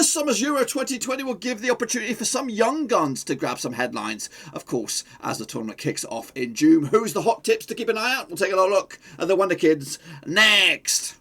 this summer's Euro 2020 will give the opportunity for some young guns to grab some headlines, of course, as the tournament kicks off in June. Who's the hot tips to keep an eye out? We'll take a little look at the WONDERKIDs next.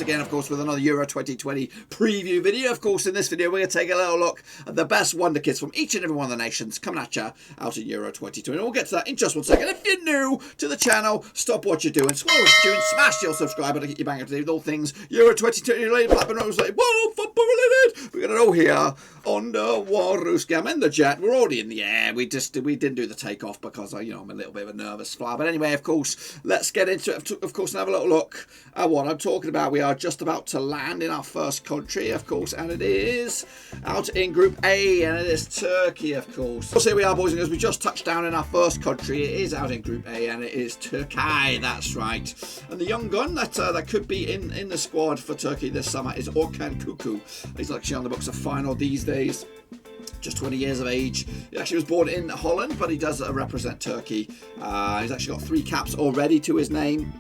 Again, of course, with another Euro 2020 preview video. Of course, in this video, we're going to take a little look at the best WONDERKIDs from each and every one of the nations coming at you out of Euro 2020. And we'll get to that in just 1 second. If you're new to the channel, stop what you're doing, swallow a tune, smash your subscribe button to get you bang up to date with all things Euro 2020 related, Blackburn Rose, like, whoa, football related. We're going to know here on the Waruski. I'm in the jet. We're already in the air. We didn't do the takeoff because I'm a little bit of a nervous flyer. But anyway, of course, let's get into it. Of course, and have a little look at what I'm talking about. We are just about to land in our first country, of course, and it is out in Group A, and it is Turkey, of course. So here we are, boys and girls. We just touched down in our first country. It is out in Group A, and it is Turkey. That's right. And the young gun that could be in the squad for Turkey this summer is Orkun Kokcü. He's actually on the books of final these days. Just 20 years of age. He actually was born in Holland, but he does represent Turkey. He's actually got 3 caps already to his name.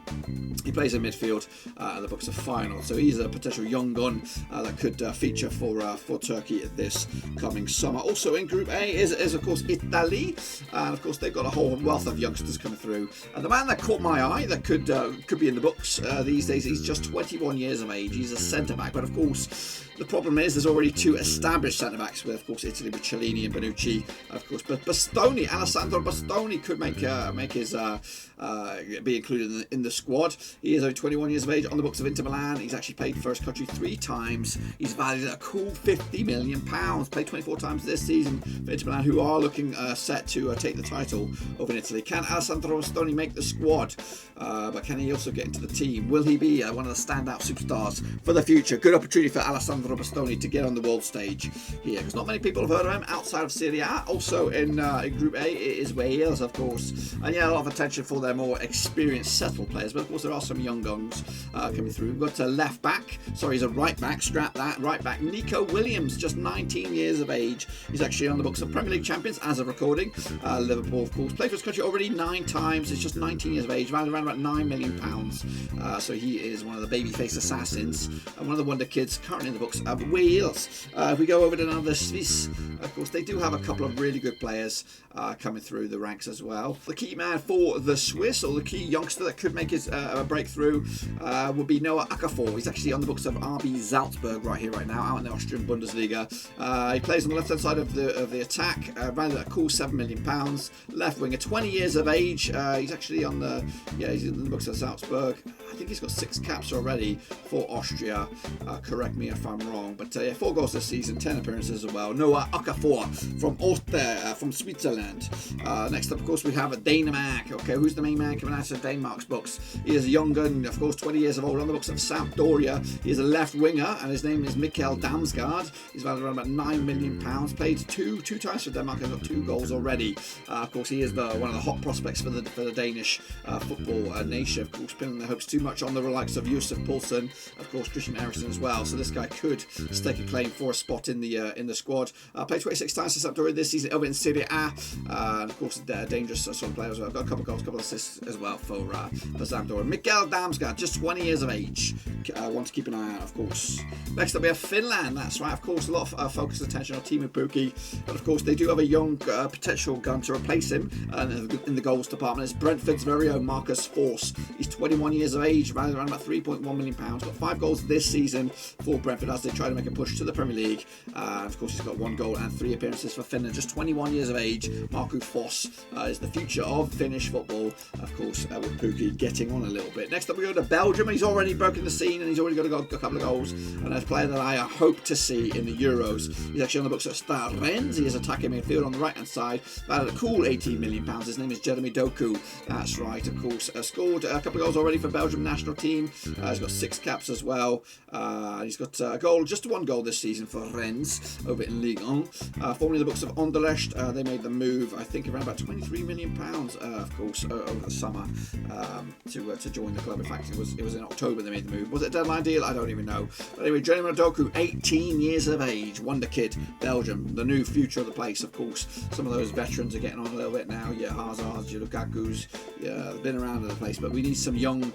He plays in midfield at the books of final, so he's a potential young gun that could feature for Turkey this coming summer. Also in Group A is of course Italy, and of course they've got a whole wealth of youngsters coming through. And the man that caught my eye that could be in the books these days, he's just 21 years of age. He's a centre back, but of course the problem is there's already 2 established centre backs with, of course, Italy with Cellini and Bonucci, of course. But Bastoni, Alessandro Bastoni, could make his be included in the squad. He is only 21 years of age, on the books of Inter Milan. He's actually played for his country 3 times. He's valued at a cool £50 million. Played 24 times this season for Inter Milan, who are looking set to take the title over in Italy. Can Alessandro Bastoni make the squad? But can he also get into the team? Will he be one of the standout superstars for the future? Good opportunity for Alessandro Bastoni to get on the world stage here, because not many people have heard of him outside of Serie A. Also in Group A, it is Wales, of course. And yeah, a lot of attention for their more experienced, settled players. But of course, there are some young guns coming through. We've got a left back. Sorry, he's a right back. Scrap that. Right back. Neco Williams, just 19 years of age. He's actually on the books of Premier League champions as of recording. Liverpool, of course. Played for his country already 9 times. He's just 19 years of age. Around about £9 million. So he is one of the babyface assassins and one of the WONDERKIDs currently in the books of Wales. If we go over to another Swiss, of course, they do have a couple of really good players coming through the ranks as well. The key man for the Swiss, or the key youngster that could make his breakthrough, would be Noah Okafor. He's actually on the books of RB Salzburg right here, right now, out in the Austrian Bundesliga. He plays on the left-hand side of the attack, valued at a cool £7 million. Left winger, 20 years of age. He's actually on he's in the books of Salzburg. I think he's got 6 caps already for Austria. Correct me if I'm wrong, but 4 goals this season, 10 appearances as well. Noah Okafor from Switzerland. Next up, of course, we have Denmark. Okay, who's the main man coming out of Denmark's books? He is a young gun, of course, 20 years of old, on the books of Sampdoria. He is a left winger, and his name is Mikkel Damsgaard. He's valued around about £9 million. Played two times for Denmark and got 2 goals already. Of course, he is one of the hot prospects for the Danish football nation. Of course, pinning their hopes too much on the likes of Yusuf Poulsen, of course, Christian Eriksen as well. So this guy could stake a claim for a spot in the squad. Played 26 times for Sampdoria this season over in Serie A. And of course, dangerous sort of player as well. Got a couple of goals, a couple of assists as well for Sampdoria. Mikkel Damsgaard, just 20 years of age. Want to keep an eye out, of course. Next up, we have Finland. That's right. Of course, a lot of focus and attention on Teemu Pukki. But of course, they do have a young potential gun to replace him in the goals department. It's Brentford's very own Marcus Forss. He's 21 years of age, around about £3.1 million. Got 5 goals this season for Brentford as they try to make a push to the Premier League. Of course, he's got 1 goal and 3 appearances for Finland. Just 21 years of age. Marcus Forss is the future of Finnish football. Of course, with Pukki getting on a little bit. Next up, we go to Belgium. He's already broken the scene and he's already got a couple of goals. And a player that I hope to see in the Euros. He's actually on the books of Stade Rennes. He is attacking midfield on the right hand side. Valued a cool £18 million. His name is Jeremy Doku. That's right, of course. Scored a couple of goals already for Belgium national team. He's got 6 caps as well. He's got a goal, just 1 goal this season for Rennes over in Ligue 1. young, formerly the books of Anderlecht. They made the move, I think, around about £23 million, of course, over the summer to join the club. In fact, it was in October they made the move. Was it a deadline deal? I don't even know. But anyway, Doku, 18 years of age, wonder kid, Belgium, the new future of the place, of course. Some of those veterans are getting on a little bit now. Your Hazards, your Lukaku's, been around in the place, but we need some young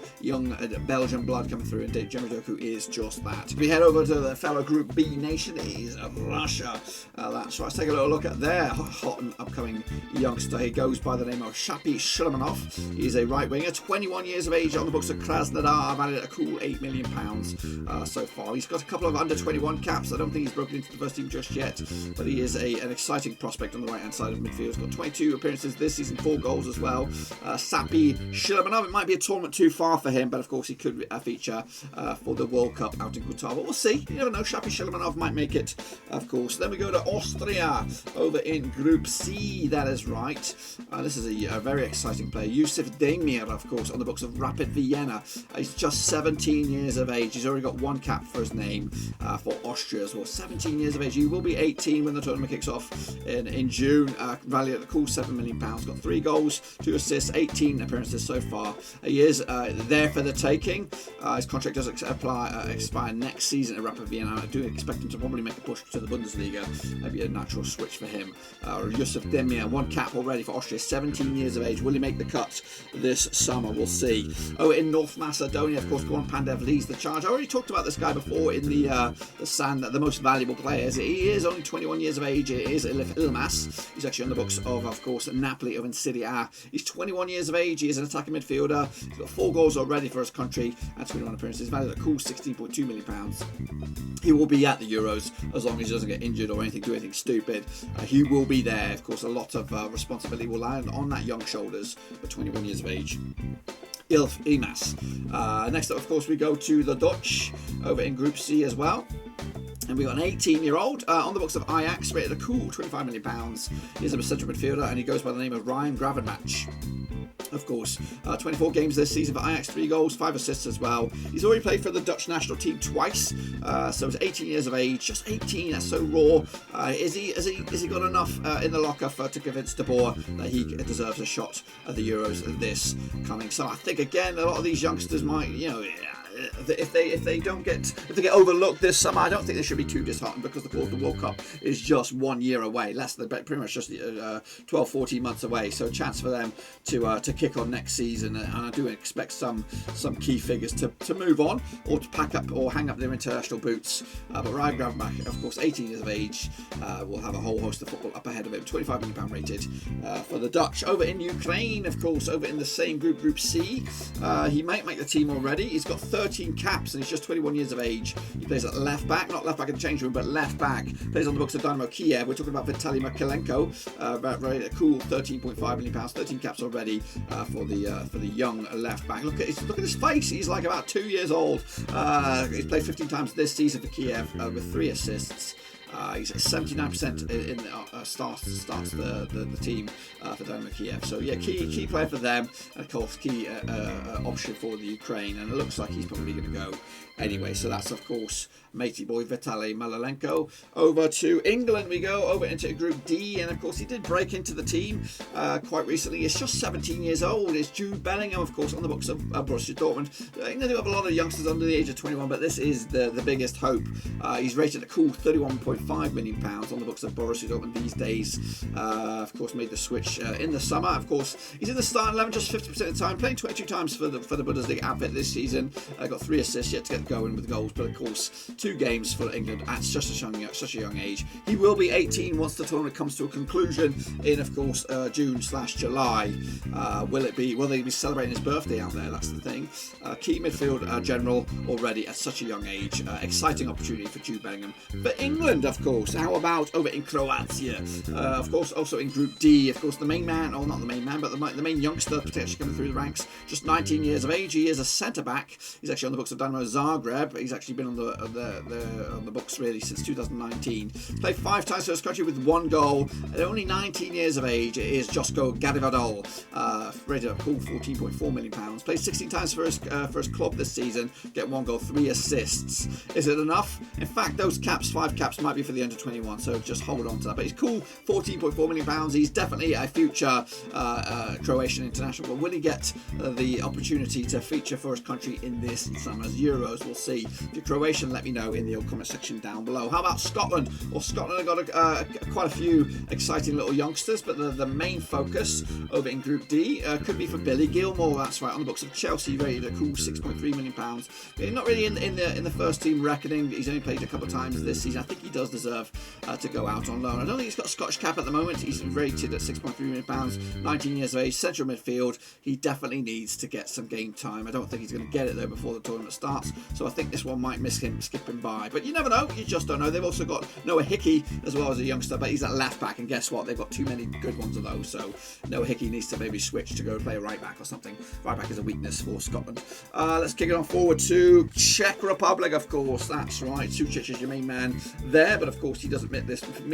Belgian blood coming through, and Jeremy Doku is just that. We head over to the fellow Group B nation, it is Russia. That's right. Let's take a little look at their hot and upcoming youngster. He goes by the name of Shapi Suleymanov. He's a right winger, 21 years of age, on the books of Krasnodar, valued at a cool £8 million so far. He's got a couple of under 21 caps. I don't think he's broken into the first team just yet, but he is an exciting prospect on the right hand side of midfield. He's got 22 appearances this season, 4 goals as well. Shapi Suleymanov, it might be a tournament too far for him, but of course he could feature for the World Cup out in Qatar, but we'll see. You never know, Shapi Suleymanov might make it, of course. Then we go to Austria over in Group C, that is right. This is a very exciting player, Yusuf Demir, of course, on the books of Rapid Vienna. He's just 17 years of age. He's already got 1 cap for his name for Austria as well. 17 years of age. He will be 18 when the tournament kicks off in June. Valued at a cool £7 million. Got 3 goals, 2 assists, 18 appearances so far. He is there for the taking. His contract does expire next season at Rapid Vienna. I do expect him to probably make a push to the Bundesliga. Maybe a natural switch for him. Yusuf Demir, 1 cap already for Austria, 17 years of age. Will he make the cut this summer? We'll see. Oh, in North Macedonia, of course, Goran Pandev leads the charge. I already talked about this guy before in the sand, the most valuable players. He is only 21 years of age. It is Elmas. He's actually on the books of course, Napoli of Serie A. He's 21 years of age. He is an attacking midfielder. He's got 4 goals already for his country and 21 appearances. Valued at a cool £16.2 million. He will be at the Euros as long as he doesn't get injured or do anything stupid. He will be there. Of course, a lot of responsibility will land on that young shoulders, but 21 years of age. Elmas. Next up, of course, we go to the Dutch over in Group C as well. And we've got an 18-year-old on the books of Ajax, rated a cool £25 million. He's a central midfielder, and he goes by the name of Ryan Gravenberch. Of course, 24 games this season for Ajax, 3 goals, 5 assists as well. He's already played for the Dutch national team twice, so he's 18 years of age, just 18. That's so raw. Is he got enough in the locker to convince De Boer that he deserves a shot at the Euros this coming summer? I think again a lot of these youngsters might, if they get overlooked this summer, I don't think they should be too disheartened, because the World Cup is just 1 year away, pretty much just 12-14 months away. So a chance for them to kick on next season, and I do expect some key figures to move on or to pack up or hang up their international boots. But Ryan Gravenberch, of course, 18 years of age, will have a whole host of football up ahead of him. £25 million rated for the Dutch. Over in Ukraine, of course, over in the same Group C, he might make the team already. He's got 13 caps and he's just 21 years of age. He plays at left back, not left back in the change room, but left back. Plays on the books of Dynamo Kiev. We're talking about Vitaliy Mykolenko, rated a cool £13.5 million, 13 caps already for the young left back. Look at his face. He's like about 2 years old. He's played 15 times this season for Kiev with 3 assists. He's at 79% in starts the team for Dynamo Kiev. So yeah, key player for them, and of course key option for the Ukraine. And it looks like he's probably going to go anyway. So that's of course matey boy Vitaliy Mykolenko. Over to England we go, over into Group D, and of course he did break into the team quite recently. He's just 17 years old. It's Jude Bellingham, of course, on the books of Borussia Dortmund. I think they do have a lot of youngsters under the age of 21, but this is the biggest hope. He's rated a cool £31.5 million on the books of Borussia Dortmund these days. Of course, made the switch in the summer. Of course, he's in the starting 11 just 50% of the time, playing 22 times for the Bundesliga outfit this season. Got 3 assists, yet to get going with goals, but of course 2 games for England at such a young age. He will be 18 once the tournament comes to a conclusion in, of course, June/July. Will they be celebrating his birthday out there? That's the thing. Key midfield general already at such a young age. Exciting opportunity for Jude Bellingham. For England, of course, how about over in Croatia? Of course, also in Group D, of course, the main man, or not the main man, but the main youngster potentially coming through the ranks, just 19 years of age. He is a centre-back. He's actually on the books of Dynamo Zagreb. He's actually been on the books really since 2019. Played 5 times for his country with 1 goal. At only 19 years of age, it is Josko Gvardiol, rated a cool £14.4 million. Played 16 times for his club this season. Get 1 goal, 3 assists. Is it enough? In fact, those 5 caps might be be for the under-21, so just hold on to that. But he's cool, £14.4 million. He's definitely a future Croatian international. But will he get the opportunity to feature for his country in this summer's Euros? We'll see. If you're Croatian, let me know in the comment section down below. How about Scotland? Well, Scotland have got quite a few exciting little youngsters, but the main focus over in Group D could be for Billy Gilmour. That's right, on the books of Chelsea, rated a cool £6.3 million. Not really in the first team reckoning. He's only played a couple of times this season. I think he does deserve to go out on loan. I don't think he's got a Scottish cap at the moment. He's rated at £6.3 million, 19 years of age, central midfield. He definitely needs to get some game time. I don't think he's going to get it though before the tournament starts, so I think this one might miss him, skip him by. But you never know, you just don't know. They've also got Noah Hickey as well as a youngster, but he's at left back, and guess what? They've got too many good ones of those, so Noah Hickey needs to maybe switch to go play right back or something. Right back is a weakness for Scotland. Let's kick it on forward to Czech Republic, of course. That's right, Suchek is your main man there, but of course he doesn't meet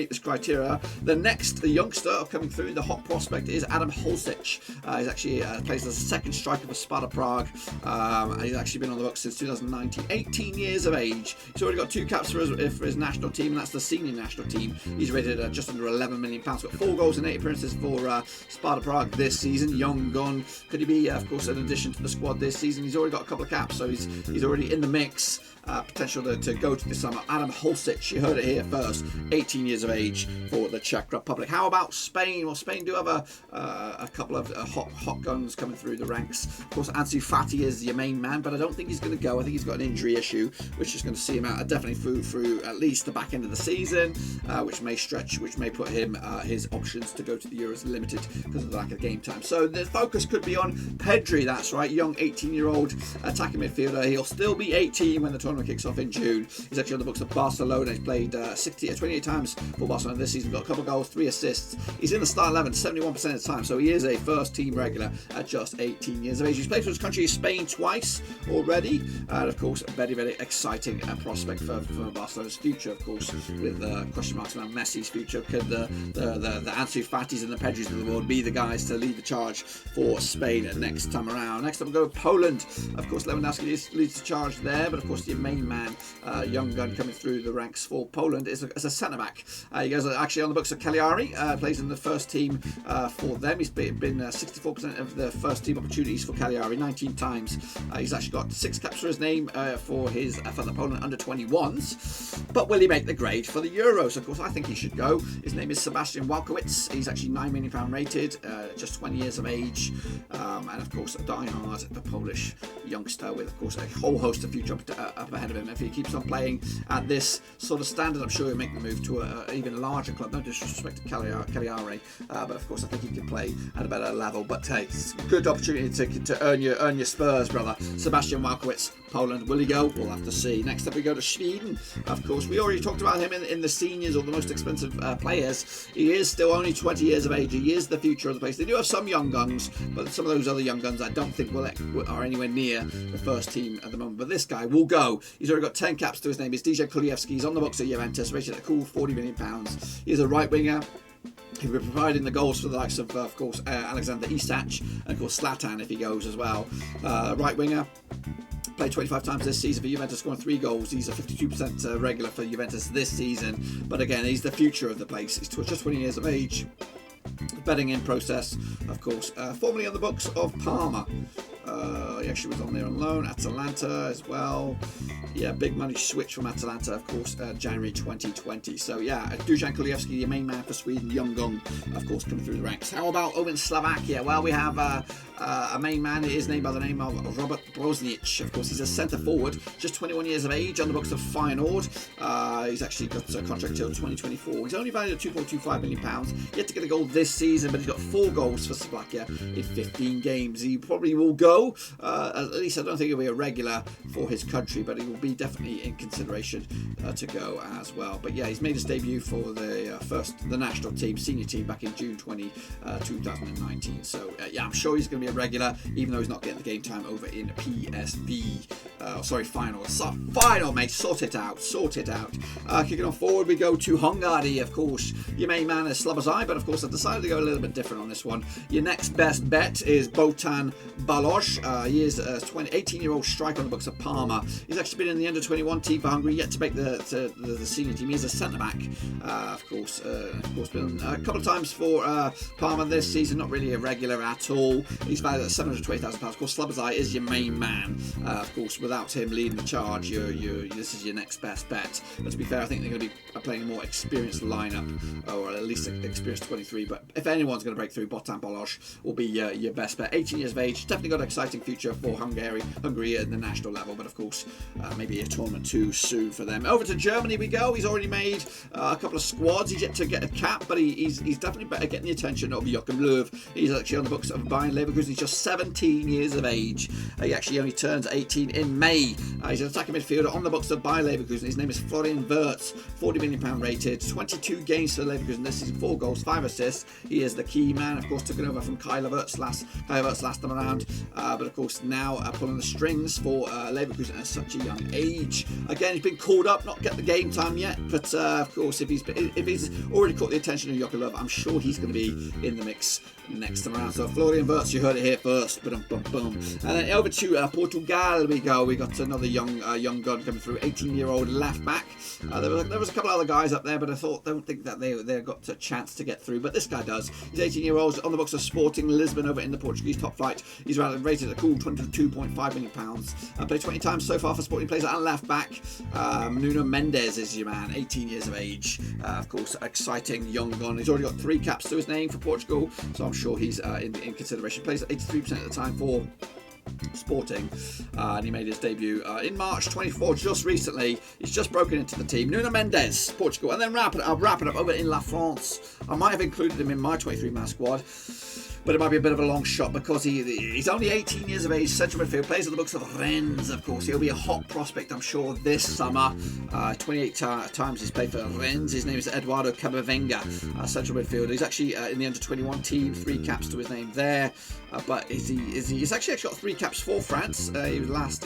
this criteria. The next youngster coming through, the hot prospect, is Adam Hlozek. He's actually plays as a second striker for Sparta Prague. He's actually been on the books since 2019. 18 years of age. He's already got 2 caps for his national team, and that's the senior national team. He's rated at just under £11 million. Got 4 goals and 8 appearances for Sparta Prague this season. Young gun. Could he be, of course, an addition to the squad this season? He's already got a couple of caps, so he's already in the mix. Potential to go to this summer. Adam Hlozek, you heard it here first. 18 years of age for the Czech Republic. How about Spain? Well, Spain do have a couple of hot guns coming through the ranks. Of course, Ansu Fati is your main man, but I don't think he's going to go. I think he's got an injury issue, which is going to see him out definitely through at least the back end of the season, which may put him his options to go to the Euros limited because of the lack of game time. So the focus could be on Pedri. That's right, young 18-year-old attacking midfielder. He'll still be 18 when the tournament kicks off in June. He's actually on the books of Barcelona. He's played 28 times for Barcelona this season. Got a couple of goals, 3 assists. He's in the start 11 71% of the time, so he is a first team regular at just 18 years of age. He's played for his country, Spain, twice already, and of course, a very, very exciting prospect for Barcelona's future. Of course, with question marks around Messi's future. Could the Ansu Fatis and the Pedris of the world be the guys to lead the charge for Spain next time around? Next up, we go to Poland. Of course, Lewandowski leads the charge there, but of course, the main man, young gun coming through the ranks for Poland is a centre back. He goes actually on the books of Cagliari, plays in the first team for them. He's been 64% of the first team opportunities for Cagliari, 19 times. He's actually got 6 caps for his name for the Poland under-21s. But will he make the grade for the Euros? Of course, I think he should go. His name is Sebastian Walukiewicz. He's actually £9 million rated, just 20 years of age, and of course a die-hard Polish youngster with, of course, a whole host of future up ahead of him. If he keeps on playing at this sort of standard, I'm sure he'll make the move to an even larger club. No disrespect to Cagliari, but of course I think he can play at a better level. But hey, it's a good opportunity to earn your spurs, brother. Sebastian Walukiewicz, Poland. Will he go? We'll have to see. Next up we go to Sweden. Of course, we already talked about him in the seniors, or the most expensive players. He is still only 20 years of age. He is the future of the place. They do have some young guns, but some of those other young guns I don't think are anywhere near the first team at the moment. But this guy will go. He's already got 10 caps to his name. It's Dejan Kulusevski. He's on the books at Juventus, rated at a cool £40 million. He's a right winger. He'll be providing the goals for the likes of course, Alexander Isak, and of course Zlatan if he goes as well. Right winger. Played 25 times this season for Juventus, scoring 3 goals. He's a 52% regular for Juventus this season. But again, he's the future of the place. He's just 20 years of age. Betting in process, of course. Formerly on the books of Parma. He actually was on there on loan. Atalanta as well. Yeah, big money switch from Atalanta, of course, January 2020. So yeah, Dusan Kulusevski, your main man for Sweden, young gun, of course, coming through the ranks. How about over in Slovakia? Well, we have a main man. He is named by the name of Robert Bozenik. Of course, he's a centre forward, just 21 years of age, on the books of Feyenoord. He's actually got a contract till 2024. He's only valued at £2.25 million. Yet to get a goal this season, but he's got 4 goals for Slovakia in 15 games. He probably will go. At least I don't think he'll be a regular for his country, but he will be definitely in consideration to go as well. But yeah, he's made his debut for the national team, senior team, back in June 2019. So yeah, I'm sure he's going to be a regular, even though he's not getting the game time over in PSV. Final, mate. Sort it out. Kicking on forward, we go to Hungary, of course. Your main man is Slabazai, but of course I decided to go a little bit different on this one. Your next best bet is Botond Balogh. Balogh, he is a 18-year-old striker on the books of Parma. He's actually been in the under-21 team for Hungary, yet to make the senior team. He is a centre-back, of course, been a couple of times for Parma this season, not really irregular at all. He's valued at £720,000. Of course, Slabazai is your main man. Of course, without him leading the charge, this is your next best bet. But to be fair, I think they're going to be playing a more experienced lineup, or at least experienced 23. But if anyone's going to break through, Botond Balogh will be your best bet. 18 years of age, definitely got an exciting future for Hungary at the national level. But of course, maybe a tournament too soon for them. Over to Germany we go. He's already made a couple of squads. He's yet to get a cap, but he's definitely better getting the attention of Joachim Löw. He's actually on the books of Bayern Leverkusen. He's just 17 years of age. He actually only turns 18 in May. He's an attacking midfielder on the books of Bayern Leverkusen. His name is Florian Wirtz, £40 million rated, 22 games for Leverkusen this season, 4 goals, 5 assists. He is the key man, of course, took it over from Kai Havertz last time around, but of course now pulling the strings for Leverkusen at such a young age. Again, he's been called up, not get the game time yet, but of course if he's already caught the attention of Joachim Löw, I'm sure he's going to be in the mix next time around. So Florian Wirtz, you heard it here first. And then over to Portugal we go. We got another young gun coming through, 18-year-old left back. There was a couple of other guys up there, but I don't think that they got a chance to get through. But this guy does. He's 18-year-old on the books of Sporting Lisbon over in the Portuguese top flight. He's rated at a cool £22.5 million. Played 20 times so far for Sporting, plays at left back. Nuno Mendes is your man, 18 years of age. Of course, exciting young gun. He's already got 3 caps to his name for Portugal, so I'm sure he's in consideration. Plays at 83% of the time for Sporting, and he made his debut in March 24, just recently. He's just broken into the team. Nuno Mendes, Portugal, and then I'll wrap it up over in La France. I might have included him in my 23-man squad, but it might be a bit of a long shot because he's only 18 years of age, central midfield, plays at the books of Rennes, of course. He'll be a hot prospect, I'm sure, this summer. 28 times he's played for Rennes. His name is Eduardo Camavinga, central midfielder. He's actually in the under-21 team, 3 caps to his name there. But he's actually got 3 caps for France. He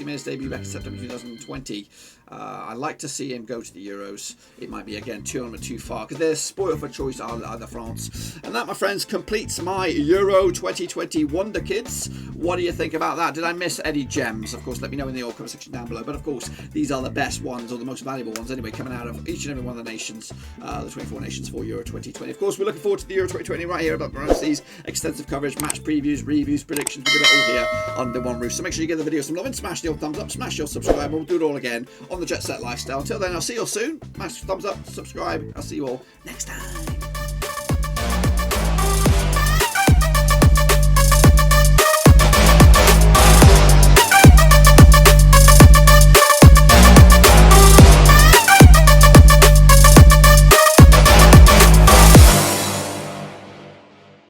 made his debut back in September 2020. I'd like to see him go to the Euros. It might be, again, too far, because they're spoiled for choice, are the France. And that, my friends, completes my Euro 2020 Wonderkids. What do you think about that? Did I miss any gems? Of course, let me know in the comment section down below. But of course, these are the best ones, or the most valuable ones anyway, coming out of each and every one of the nations, the 24 nations for Euro 2020. Of course, we're looking forward to the Euro 2020 right here about Morosi's extensive coverage, match previews, reviews, predictions. We've got it all here under one roof. So make sure you give the video some love and smash the old thumbs up, smash your subscribe, and we'll do it all again on the Jet Set Lifestyle. Until then, I'll see you all soon. Smash thumbs up, subscribe. I'll see you all next time.